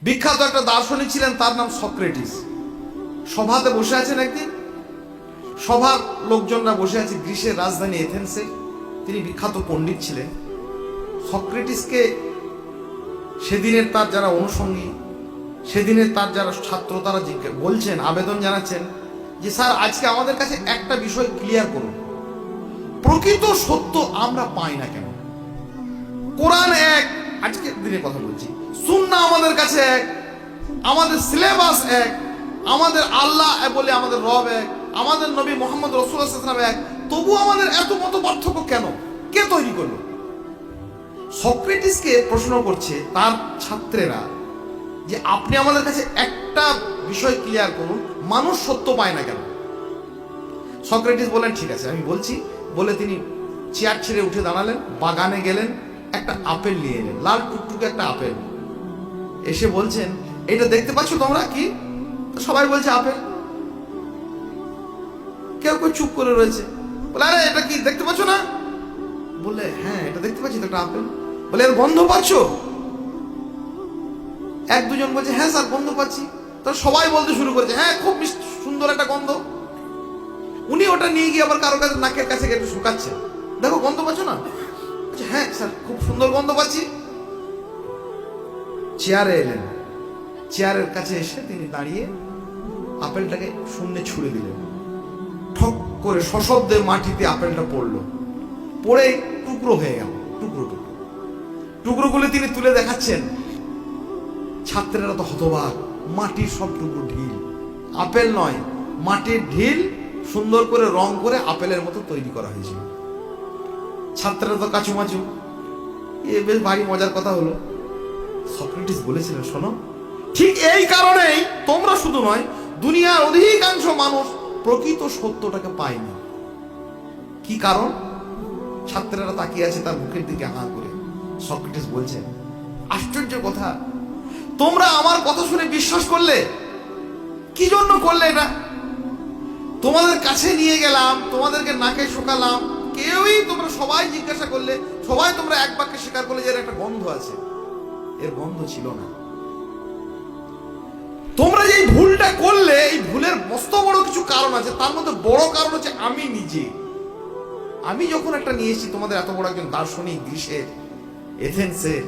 বিখ্যাত একটা দার্শনিক ছিলেন, তার নাম সক্রেটিস। সভাতে বসে আছেন একদিন, সভার লোকজনরা বসে আছে গ্রিসের রাজধানী এথেন্সে। তিনি বিখ্যাত পণ্ডিত ছিলেন। সক্রেটিসকে সেদিনের তার যারা অনুষঙ্গী, সেদিনের তার যারা ছাত্র, তারা বলছেন, আবেদন জানাচ্ছেন যে স্যার, আজকে আমাদের কাছে একটা বিষয় ক্লিয়ার করুন, প্রকৃত সত্য আমরা পাই না কেন? কোরআন এক, আজকের দিনে কথা বলছি, সুন্নাহ আমাদের কাছে এক, আমাদের সিলেবাস এক, আমাদের আল্লাহ বলে আমাদের রব এক, আমাদের নবী মোহাম্মদ রাসূলুল্লাহ সাল্লাল্লাহু আলাইহি ওয়াসাল্লাম এক, তবু আমাদের এত মত পার্থক্য কেন? কে তৈরি করলো? সক্রেটিসকে প্রশ্ন করছে তার ছাত্রেরা যে আপনি আমাদের কাছে একটা বিষয় ক্লিয়ার করুন, মানুষ সত্য পায় না কেন? সক্রেটিস বলেন ঠিক আছে আমি বলছি বলে তিনি চেয়ার ছেড়ে উঠে দাঁড়ালেন, বাগানে গেলেন, একটা আপেল নিয়ে এলেন, লাল টুকটুকে একটা আপেল। এসে বলছেন, এটা দেখতে পাচ্ছ তোমরা কি? সবাই বলছে আপেল। কেউ কেউ চুপ করে রয়েছে। বলে আরে এটা কি দেখতে পাচ্ছ না? বলে হ্যাঁ এটা দেখতে পাচ্ছি তো, একটা আপেল। বলে এর গন্ধ পাচ্ছ? এক দুজন বলছে হ্যাঁ স্যার গন্ধ পাচ্ছি। তখন সবাই বলতে শুরু করেছে হ্যাঁ খুব সুন্দর একটা গন্ধ। উনি ওটা নিয়ে গিয়ে আবার কারো কাছে নাকের কাছে একটু শুকাচ্ছে, দেখো গন্ধ পাচ্ছ না? হ্যাঁ স্যার খুব সুন্দর গন্ধ পাচ্ছি। চেয়ারে এলেন, চেয়ারের কাছে এসে তিনি দাঁড়িয়ে আপেলটাকে শূন্যে ছুঁড়ে দিলেন। ঠক করে সশব্দে মাটিতে আপেলটা পড়লো, পড়ে টুকরো হয়ে গেল, টুকরো টুকরো। টুকরোগুলো তিনি তুলে দেখাচ্ছেন। ছাত্রেরা তো হতবাক, মাটির সব টুকরো ঢিল, আপেল নয় মাটির ঢিল, সুন্দর করে রং করে আপেলের মতো তৈরি করা হয়েছিল। ছাত্ররা তো কাচুমাচু, এ বেশ ভারী মজার কথা হলো। সক্রেটিস বলেছিলেন শোনো, ঠিক এই কারণেই তোমরা শুধু নয়, দুনিয়ার অধিকাংশ মানুষ প্রকৃত সত্যটাকে পায়নি। কি কারণ? ছাত্রেরা তাকিয়ে আছে তার মুখের দিকে হাঁ করে। সক্রেটিস বলছেন আশ্চর্য কথা, তোমরা আমার কথা শুনে বিশ্বাস করলে, কি জন্য করলে? এটা তোমাদের কাছে নিয়ে গেলাম, তোমাদেরকে নাকে শোকালাম, কেউই তোমরা সবাই জিজ্ঞাসা করলে, সবাই তোমরা এক বাক্যে স্বীকার করলে যে এর একটা গন্ধ আছে। এর গন্ধ ছিল না। তোমরা যে ভুলটা করলে, এই ভুলের মস্ত বড় কিছু কারণ আছে। তার মধ্যে বড় কারণ হচ্ছে আমি নিজে। আমি যখন একটা নিয়ে এসেছি তোমাদের এত বড় একজন দার্শনিক গ্রিসের এথেন্সের,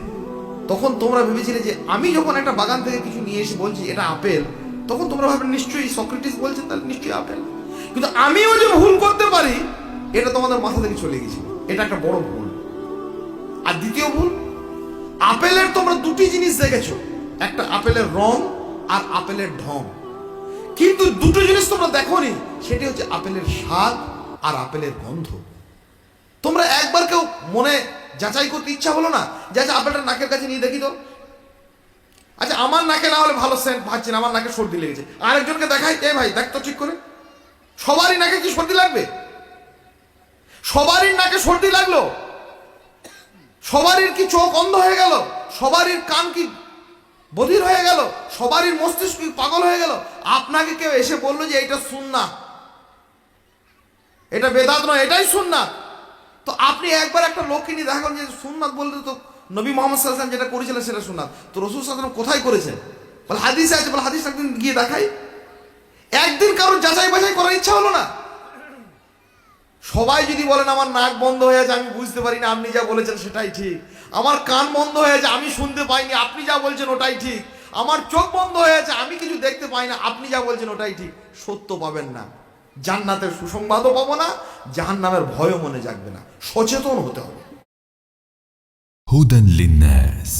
তখন তোমরা ভেবেছিলে যে আমি যখন একটা বাগান থেকে কিছু নিয়ে এসে বলছি এটা আপেল, তখন তোমরা ভাবলে নিশ্চয়ই সক্রেটিস বলছেন তাহলে নিশ্চয়ই আপেল। কিন্তু আমিও যে ভুল করতে পারি এটা তোমাদের মাথা থেকে চলে গেছিল। এটা একটা বড় ভুল। আর দ্বিতীয় ভুল, আপেলের তোমরা দুটি জিনিস দেখেছো, একটা আপেলের রং আর আপেলের ঢং, কিন্তু দুটো জিনিস তোমরা দেখোনি, সেটি হচ্ছে আপেলের স্বাদ আর আপেলের গন্ধ। তোমরা একবার কেউ মনে যাচাই করতে ইচ্ছা হলো না যে আচ্ছা আপেলটা নাকের কাছে নিয়ে দেখি তো, আচ্ছা আমার নাকে না হলে ভালো সেন্ট পাচ্ছি না, আমার নাকে সর্দি লেগেছে, আরেকজনকে দেখাই, এ ভাই দেখ তো ঠিক করে। সবারই নাকে কি সর্দি লাগবে? সবারই নাকে সর্দি লাগলো? সবারই কি চোখ অন্ধ হয়ে গেল? সবারই কান কি বধির হয়ে গেল? সবারই মস্তিষ্ক পাগল হয়ে গেল? আপনাকে কেউ এসে বললো যে এটা সুন্নাহ, এটা বেদাত নয়, এটাই সুন্নাহ। তো আপনি একবার একটা লোককে নিয়ে দেখা করেন যে সুন্নাত বলতে তো নবী মোহাম্মদ সাল্লাল্লাহু আলাইহি ওয়াসাল্লাম যেটা করেছিলেন সেটা সুন্নাত, তো রাসূল সাল্লাল্লাহু আলাইহি ওয়াসাল্লাম কোথায় করেছেন? বলে হাদিসে আছে। বলে হাদিস একদিন গিয়ে দেখাই। একদিন কারোর যাচাই বাছাই করার ইচ্ছা হলো না? সবাই যদি বলেন আমার নাক বন্ধ হয়ে আছে, আমি বুঝতে পারি না, আপনি যা বলেছেন সেটাই ঠিক। আমার কান বন্ধ হয়ে আছে, আমি শুনতে পাইনি, আপনি যা বলছেন ওটাই ঠিক। আমার চোখ বন্ধ হয়ে আছে, আমি কিছু দেখতে পাই না, আপনি যা বলছেন ওটাই ঠিক। সত্য পাবেন না, জান্নাতের সুসংবাদও পাবো না, জাহান্নামের ভয়ও মনে জাগবে না। সচেতন হতে হবে। হুদান লিন্নাস।